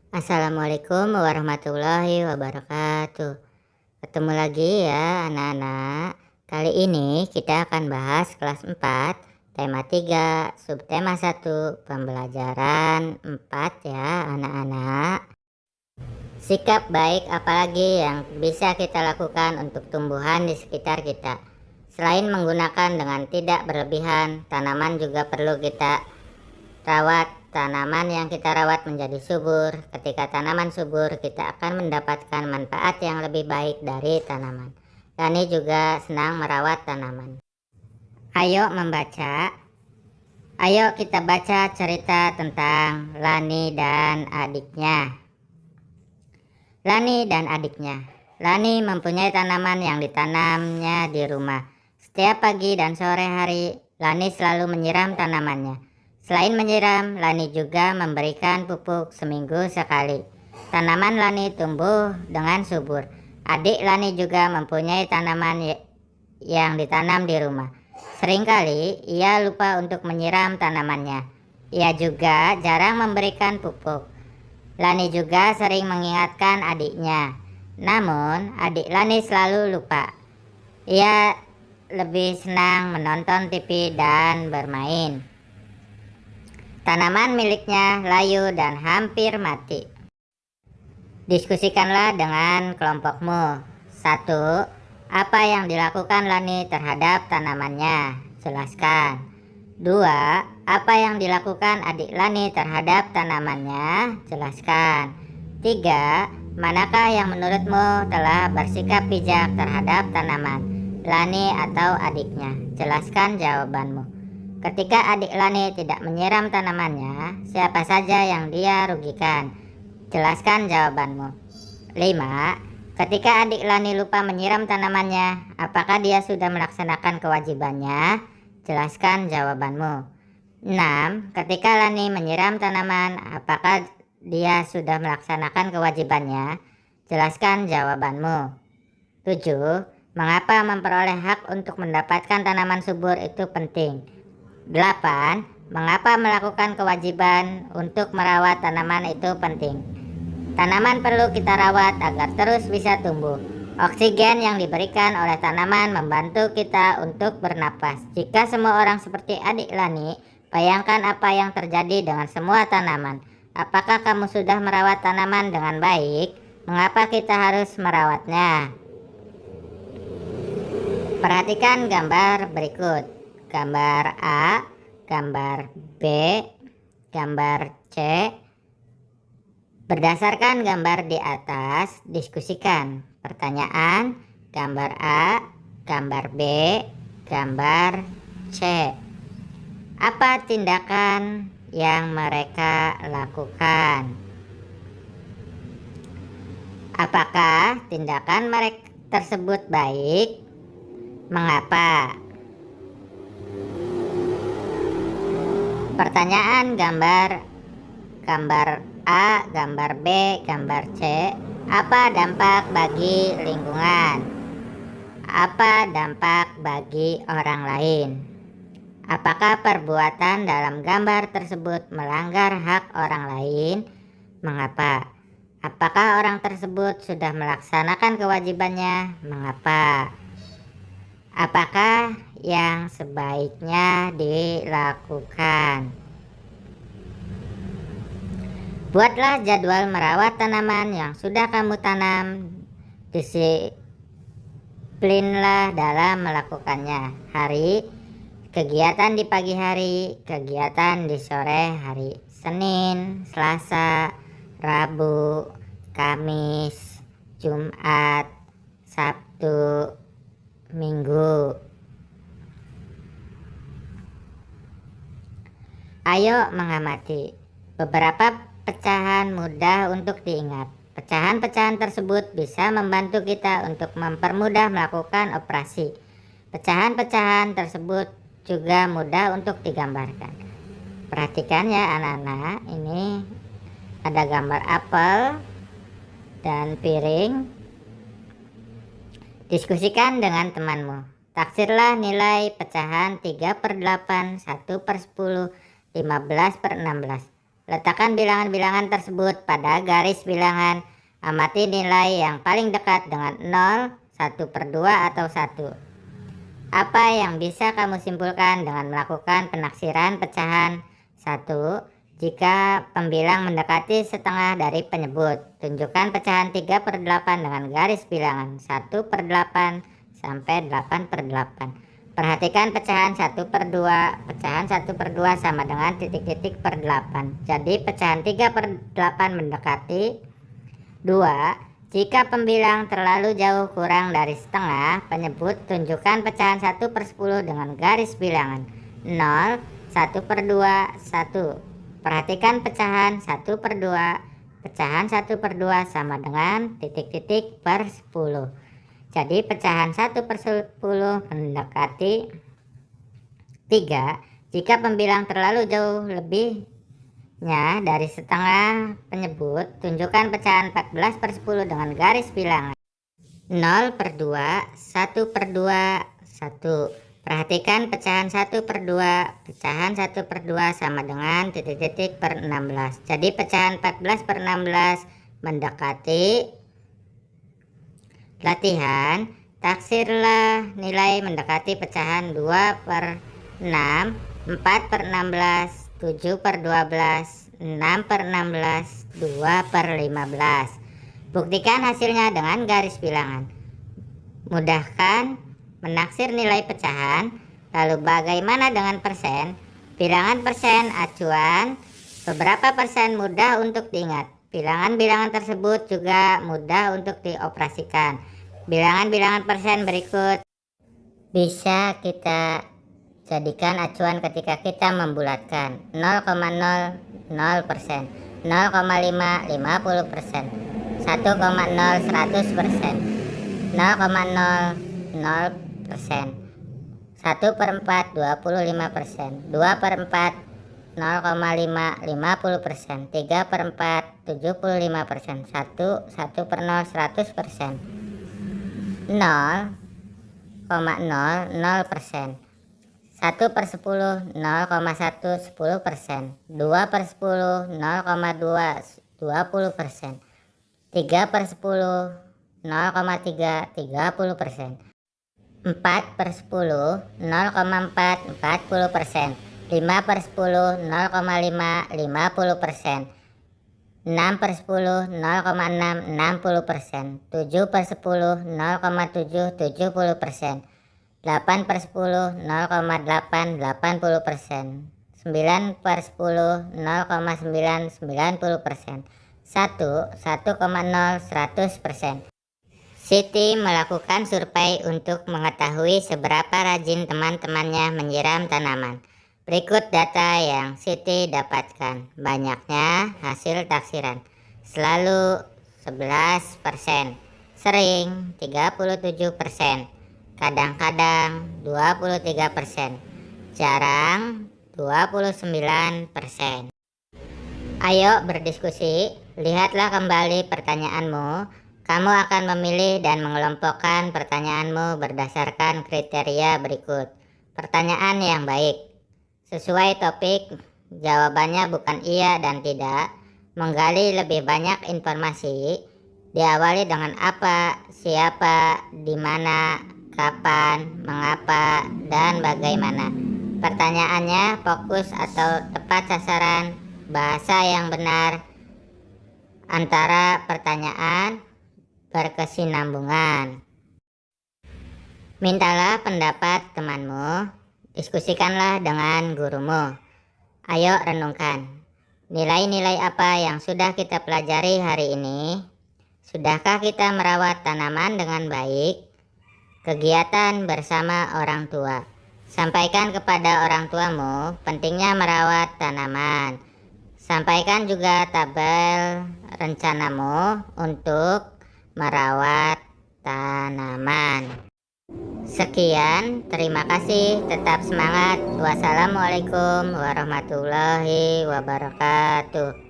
Assalamualaikum warahmatullahi wabarakatuh. Ketemu lagi ya anak-anak. Kali ini kita akan bahas kelas 4, tema 3, subtema 1, pembelajaran 4 ya anak-anak. Sikap baik apalagi yang bisa kita lakukan untuk tumbuhan di sekitar kita. Selain menggunakan dengan tidak berlebihan, tanaman juga perlu kita rawat. Tanaman yang kita rawat menjadi subur. Ketika tanaman subur, kita akan mendapatkan manfaat yang lebih baik dari tanaman. Lani juga senang merawat tanaman. Ayo membaca. Ayo kita baca cerita tentang Lani dan adiknya. Lani dan adiknya. Lani mempunyai tanaman yang ditanamnya di rumah. Setiap pagi dan sore hari, Lani selalu menyiram tanamannya. Selain menyiram, Lani juga memberikan pupuk seminggu sekali. Tanaman Lani tumbuh dengan subur. Adik Lani juga mempunyai tanaman yang ditanam di rumah. Seringkali ia lupa untuk menyiram tanamannya. Ia juga jarang memberikan pupuk. Lani juga sering mengingatkan adiknya. Namun, adik Lani selalu lupa. Ia lebih senang menonton TV dan bermain. Tanaman miliknya layu dan hampir mati. Diskusikanlah dengan kelompokmu. 1. Apa yang dilakukan Lani terhadap tanamannya? Jelaskan. 2. Apa yang dilakukan adik Lani terhadap tanamannya? Jelaskan. 3. Manakah yang menurutmu telah bersikap bijak terhadap tanaman, Lani atau adiknya? Jelaskan jawabanmu. Ketika adik Lani tidak menyiram tanamannya, siapa saja yang dia rugikan? Jelaskan jawabanmu. 5. Ketika adik Lani lupa menyiram tanamannya, apakah dia sudah melaksanakan kewajibannya? Jelaskan jawabanmu. 6. Ketika Lani menyiram tanaman, apakah dia sudah melaksanakan kewajibannya? Jelaskan jawabanmu. 7. Mengapa memperoleh hak untuk mendapatkan tanaman subur itu penting? 8. Mengapa melakukan kewajiban untuk merawat tanaman itu penting? Tanaman perlu kita rawat agar terus bisa tumbuh. Oksigen yang diberikan oleh tanaman membantu kita untuk bernapas. Jika semua orang seperti adik Lani, bayangkan apa yang terjadi dengan semua tanaman. Apakah kamu sudah merawat tanaman dengan baik? Mengapa kita harus merawatnya? Perhatikan gambar berikut. Gambar A, gambar B, gambar C. Berdasarkan gambar di atas, diskusikan. Pertanyaan, gambar A, gambar B, gambar C. Apa tindakan yang mereka lakukan? Apakah tindakan mereka tersebut baik? Mengapa? Pertanyaan gambar A, gambar B, gambar C. Apa dampak bagi lingkungan? Apa dampak bagi orang lain? Apakah perbuatan dalam gambar tersebut melanggar hak orang lain? Mengapa? Apakah orang tersebut sudah melaksanakan kewajibannya? Mengapa? Apakah yang sebaiknya dilakukan? Buatlah jadwal merawat tanaman yang sudah kamu tanam. Disiplinlah dalam melakukannya. Hari, kegiatan di pagi hari, kegiatan di sore hari. Senin, Selasa, Rabu, Kamis, Jumat, Sabtu, Minggu. Ayo mengamati. Beberapa pecahan mudah untuk diingat. Pecahan-pecahan tersebut bisa membantu kita untuk mempermudah melakukan operasi. Pecahan-pecahan tersebut juga mudah untuk digambarkan. Perhatikan ya anak-anak, ini ada gambar apel dan piring. Diskusikan dengan temanmu. Taksirlah nilai pecahan 3/8, 1/10, 15/16. Letakkan bilangan-bilangan tersebut pada garis bilangan. Amati nilai yang paling dekat dengan 0, 1/2 atau 1. Apa yang bisa kamu simpulkan dengan melakukan penaksiran pecahan? 1. Jika pembilang mendekati setengah dari penyebut, tunjukkan pecahan 3/8 dengan garis bilangan 1/8 sampai 8/8. Perhatikan pecahan 1/2. Pecahan 1/2 sama dengan titik-titik per 8. Jadi pecahan 3/8 mendekati. 2. Jika pembilang terlalu jauh kurang dari setengah penyebut, tunjukkan pecahan 1/10 dengan garis bilangan 0, 1/2, 1. Perhatikan pecahan 1/2. Pecahan 1/2 sama dengan titik-titik per 10. Jadi pecahan 1/10 mendekati. 3. Jika pembilang terlalu jauh lebihnya dari setengah penyebut, tunjukkan pecahan 14/10 dengan garis bilangan 0/2, 1/2, 1. Perhatikan pecahan 1/2. Pecahan 1/2 sama dengan titik-titik per 16. Jadi pecahan 14/16 mendekati. Latihan, taksirlah nilai mendekati pecahan 2/6, 4/16, 7/12, 6/16, 2/15. Buktikan hasilnya dengan garis bilangan. Mudahkan menaksir nilai pecahan. Lalu bagaimana dengan persen? Bilangan persen acuan. Beberapa persen mudah untuk diingat. Bilangan-bilangan tersebut juga mudah untuk dioperasikan. Bilangan-bilangan persen berikut bisa kita jadikan acuan ketika kita membulatkan. 0,00%, 0,5 50%, 1,0 100%, 0,00%, 1/4 25%, 2/4 0,5 50%, 3/4 75%, 1/0 100%, 0,00%, 1/10 0,1 10%, 2/10 0,2 20%, 3/10 0,3 30%, 4/10 0,4 40%, 5/10 0,5 50%, 6/10 0,6 60%, 7/10 0,7 70%, 8/10 0,8 80%, 9/10 0,9 90%, 1,0 100%. Siti melakukan survei untuk mengetahui seberapa rajin teman-temannya menyiram tanaman. Berikut data yang Siti dapatkan. Banyaknya hasil taksiran selalu 11%, sering 37%, kadang-kadang 23%, jarang 29%. Ayo berdiskusi, lihatlah kembali pertanyaanmu. Kamu akan memilih dan mengelompokkan pertanyaanmu berdasarkan kriteria berikut. Pertanyaan yang baik. Sesuai topik, jawabannya bukan iya dan tidak. Menggali lebih banyak informasi. Diawali dengan apa, siapa, di mana, kapan, mengapa, dan bagaimana. Pertanyaannya fokus atau tepat sasaran, bahasa yang benar, antara pertanyaan, berkesinambungan. Mintalah pendapat temanmu, diskusikanlah dengan gurumu. Ayo renungkan, nilai-nilai apa yang sudah kita pelajari hari ini? Sudahkah kita merawat tanaman dengan baik? Kegiatan bersama orang tua. Sampaikan kepada orang tuamu pentingnya merawat tanaman. Sampaikan juga tabel rencanamu untuk merawat tanaman. Sekian, terima kasih, tetap semangat. Wassalamualaikum warahmatullahi wabarakatuh.